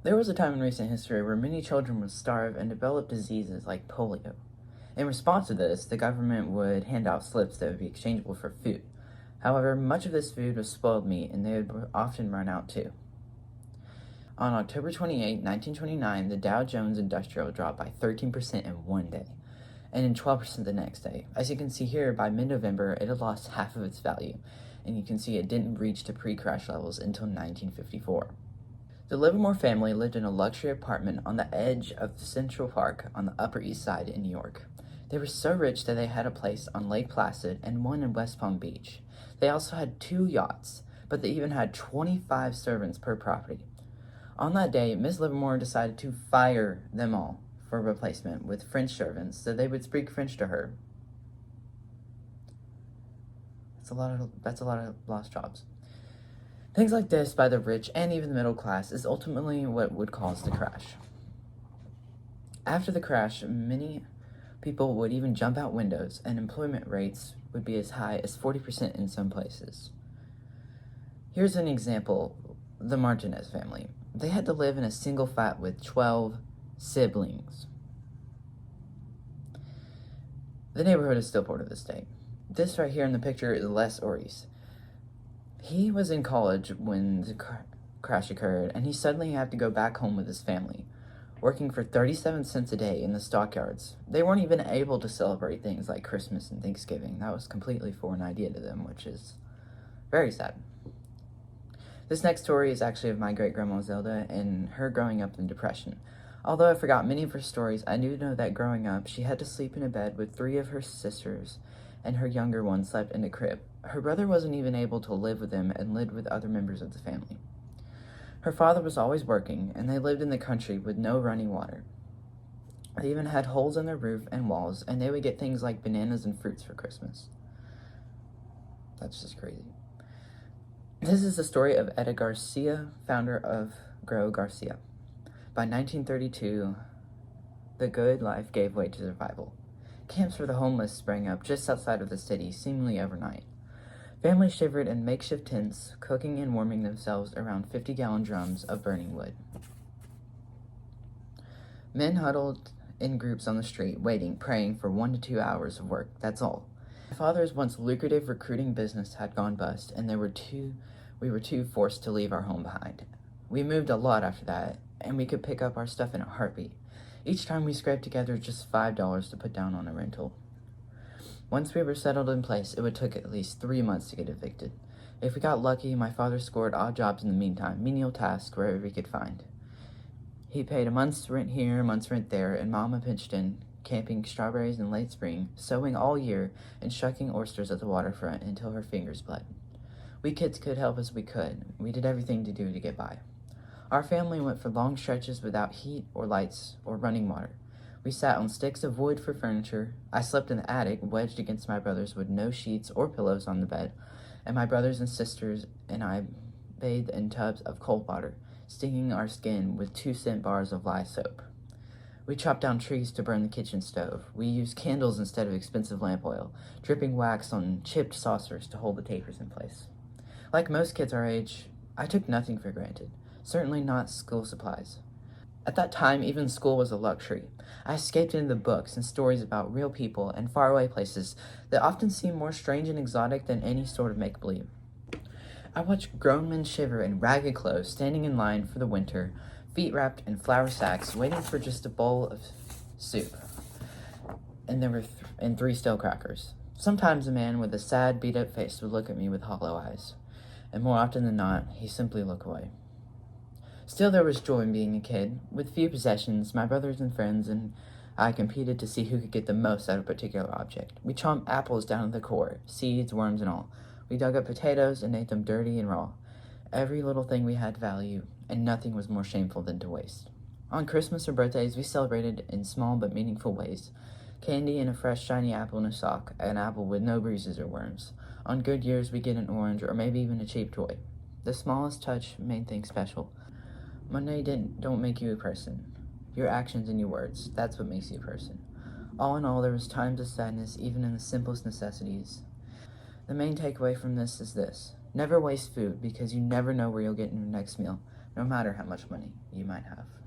There was a time in recent history where many children would starve and develop diseases like polio. In response to this, the government would hand out slips that would be exchangeable for food. However, much of this food was spoiled meat and they would often run out too. On October 28, 1929, the Dow Jones Industrial dropped by 13% in one day, and in 12% the next day. As you can see here, by mid-November, it had lost half of its value, and you can see it didn't reach the pre-crash levels until 1954. The Livermore family lived in a luxury apartment on the edge of Central Park on the Upper East Side in New York. They were so rich that they had a place on Lake Placid and one in West Palm Beach. They also had 2 yachts, but they even had 25 servants per property. On that day, Miss Livermore decided to fire them all for a replacement with French servants so they would speak French to her. That's a lot of lost jobs. Things like this by the rich and even the middle class is ultimately what would cause the crash. After the crash, many people would even jump out windows, and employment rates would be as high as 40% in some places. Here's an example: the Martinez family. They had to live in a single flat with 12 siblings. The neighborhood is still part of the state. This right here in the picture is Les Oris. He was in college when the crash occurred, and he suddenly had to go back home with his family, working for 37 cents a day in the stockyards. They weren't even able to celebrate things like Christmas and Thanksgiving. That was completely foreign idea to them, which is very sad. This next story is actually of my great-grandma Zelda and her growing up in depression. Although I forgot many of her stories, I do know that growing up, she had to sleep in a bed with 3 of her sisters, and her younger one slept in a crib. Her brother wasn't even able to live with them and lived with other members of the family. Her father was always working, and they lived in the country with no running water. They even had holes in their roof and walls, and they would get things like bananas and fruits for Christmas. That's just crazy. This is the story of Etta Garcia, founder of Grow Garcia. By 1932, the good life gave way to survival. Camps for the homeless sprang up just outside of the city, seemingly overnight. Families shivered in makeshift tents, cooking and warming themselves around 50-gallon drums of burning wood. Men huddled in groups on the street, waiting, praying for 1 to 2 hours of work. That's all. My father's once lucrative recruiting business had gone bust, and we were too forced to leave our home behind. We moved a lot after that, and we could pick up our stuff in a heartbeat. Each time we scraped together just $5 to put down on a rental. Once we were settled in place, it would take at least 3 months to get evicted. If we got lucky, my father scored odd jobs in the meantime, menial tasks wherever he could find. He paid a month's rent here, a month's rent there, and Mama pitched in, camping strawberries in late spring, sewing all year, and shucking oysters at the waterfront until her fingers bled. We kids could help as we could. We did everything to do to get by. Our family went for long stretches without heat or lights or running water. We sat on sticks of wood for furniture. I slept in the attic, wedged against my brothers with no sheets or pillows on the bed, and my brothers and sisters and I bathed in tubs of cold water, stinging our skin with 2-cent bars of lye soap. We chopped down trees to burn the kitchen stove. We used candles instead of expensive lamp oil, dripping wax on chipped saucers to hold the tapers in place. Like most kids our age, I took nothing for granted, certainly not school supplies. At that time, even school was a luxury. I escaped into the books and stories about real people and faraway places that often seem more strange and exotic than any sort of make-believe. I watched grown men shiver in ragged clothes, standing in line for the winter, feet wrapped in flour sacks, waiting for just a bowl of soup. And there were 3 stale crackers. Sometimes a man with a sad, beat-up face would look at me with hollow eyes, and more often than not, he'd simply look away. Still, there was joy in being a kid. With few possessions, my brothers and friends and I competed to see who could get the most out of a particular object. We chomped apples down to the core, seeds, worms, and all. We dug up potatoes and ate them dirty and raw. Every little thing we had value, and nothing was more shameful than to waste. On Christmas or birthdays, we celebrated in small but meaningful ways. Candy and a fresh, shiny apple in a sock, an apple with no bruises or worms. On good years, we get an orange or maybe even a cheap toy. The smallest touch made things special. Money don't make you a person. Your actions and your words, that's what makes you a person. All in all, there was times of sadness even in the simplest necessities. The main takeaway from this is this: never waste food because you never know where you'll get in your next meal. no matter how much money you might have.